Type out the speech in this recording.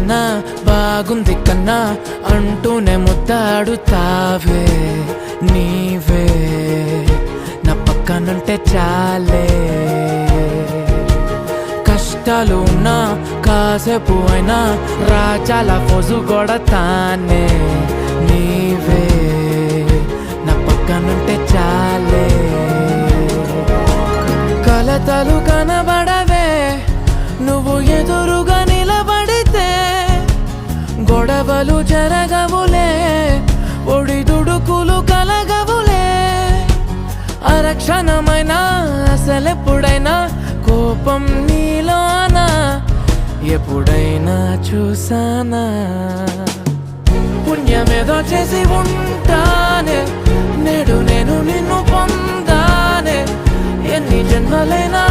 కన్నా బాగుంది కన్నా అంటూనే ముద్దాడుతావే నీవే నా పక్కనుంటే చాలే. కష్టాలు ఉన్నా కాసేపు అయినా రాజాల ఫోజు కొడతానే నీవే నా పక్కనుంటే చాలే. కలతలు కనబడవే నువ్వు ఎదురుగా నిలబడితే, గొడవలు జరగవులే ఒడిదుడుకులు కలగవులే. అరక్షణమైనా అసలెప్పుడైనా కోపం నీలోనా ఎప్పుడైనా చూసానా? పుణ్యమేదో చేసి ఉంటానే నేడు నేను నిన్ను పొందానే. ఎన్ని జన్మలైనా